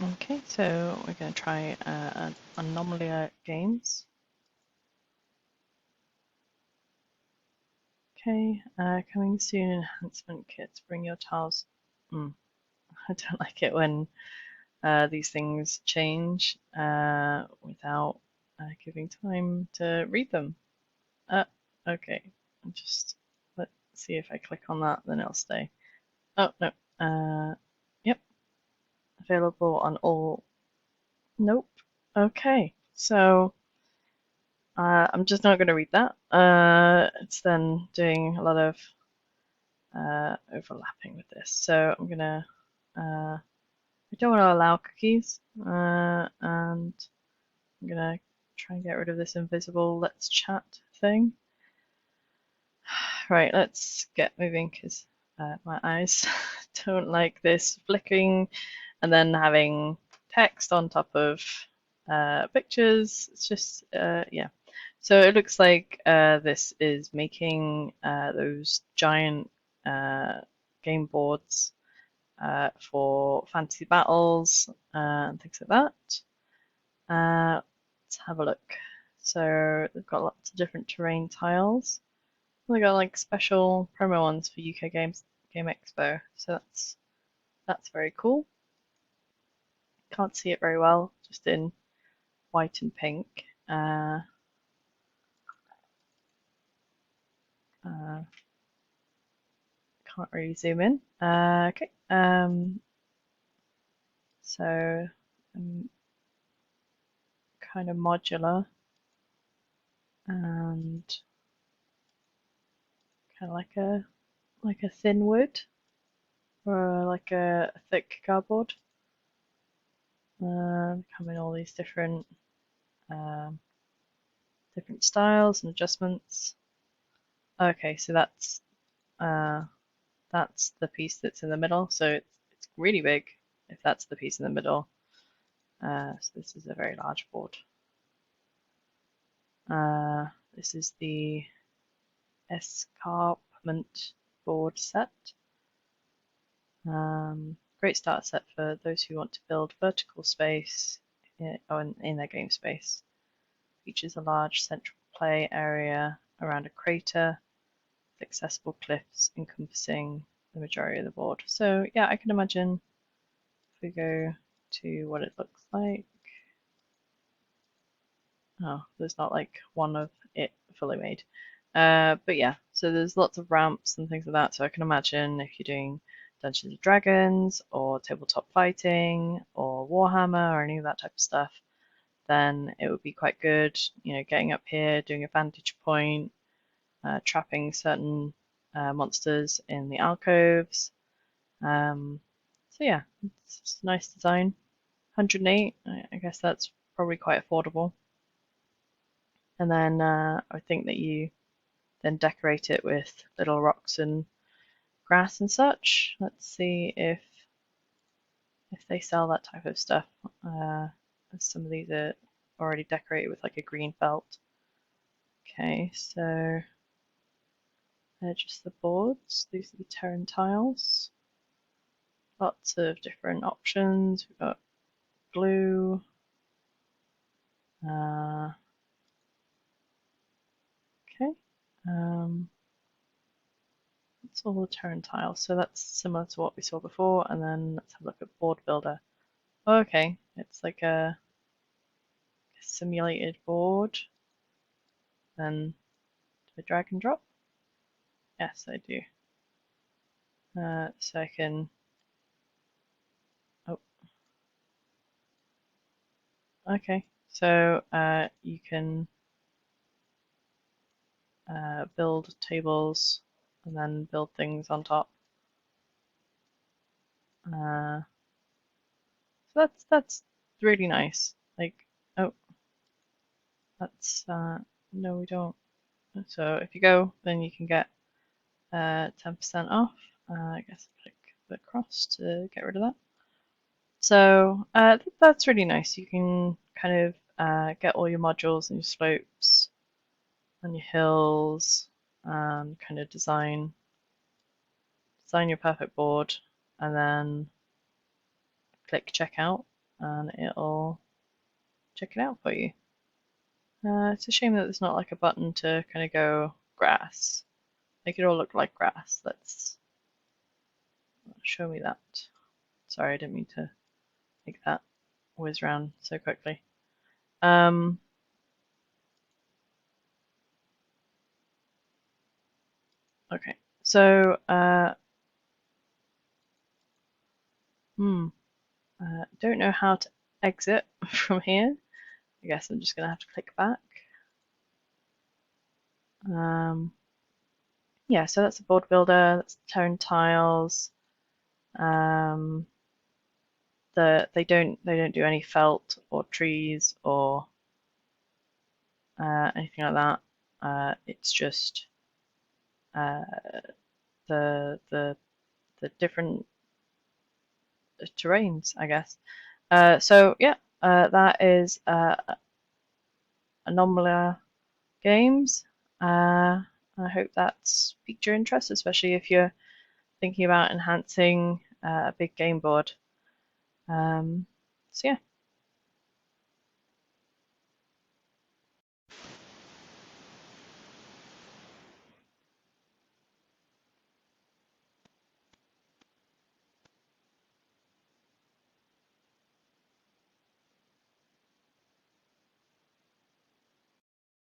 Okay, so we're going to try Anomalia Games. Okay, coming soon, enhancement kits. Bring your tiles. I don't like it when these things change without giving time to read them. Okay, let's see if I click on that, then it'll stay. Oh, no. Yep, available on all. Nope. Okay, so I'm just not going to read that. It's then doing a lot of overlapping with this. So I'm gonna, I don't want to allow cookies, and I'm gonna try and get rid of this invisible let's chat thing. Right, let's get moving because my eyes don't like this flickering and then having text on top of pictures. It's just, yeah. So it looks like this is making those giant game boards for fantasy battles and things like that. Let's have a look. So they've got lots of different terrain tiles. They got like special promo ones for UK Games Expo. So that's very cool. Can't see it very well, just in white and pink. Can't really zoom in. Okay. So kind of modular and kind of like a thin wood or like a thick cardboard. Come in all these um, different styles and adjustments. Okay, so that's the piece that's in the middle. So it's really big if that's the piece in the middle. So this is a very large board. This is the escarpment board set. Great starter set for those who want to build vertical space in their game space. Features a large central play area around a crater with accessible cliffs encompassing the majority of the board. So yeah, I can imagine if we go to what it looks like. Oh, there's not like one of it fully made. But yeah, so there's lots of ramps and things like that. So I can imagine if you're doing Dungeons and Dragons or tabletop fighting or Warhammer or any of that type of stuff, then it would be quite good, getting up here, doing a vantage point, trapping certain monsters in the alcoves. So yeah, it's a nice design. 108, I guess that's probably quite affordable. And then I think that you then decorate it with little rocks and grass and such. Let's see if they sell that type of stuff. Some of these are already decorated with like a green felt. Okay, so they're just the boards. These are the Terran tiles. Lots of different options. We've got blue. Okay. That's all the Terran tiles. So that's similar to what we saw before. And then let's have a look at board builder. Okay, it's like a simulated board. Then do I drag and drop? Yes, I do. So I can. Oh, okay. So you can build tables and then build things on top. So that's really nice. Like, oh, that's no, we don't. So if you go, then you can get 10% off. I guess click the cross to get rid of that. So that's really nice. You can kind of get all your modules and your slopes and your hills and kind of design your perfect board and then click checkout and it'll check it out for you. It's a shame that there's not like a button to kind of go grass. Make it all look like grass. Let's show me that. Sorry, I didn't mean to make that whiz around so quickly. Okay, so don't know how to exit from here. I guess I'm just gonna have to click back. Yeah, so that's a board builder. That's tone tiles. They don't do any felt or trees or anything like that. It's just uh, the different terrains, I guess. So yeah, that is Anomalia Games. I hope that's piqued your interest, especially if you're thinking about enhancing a big game board. So yeah.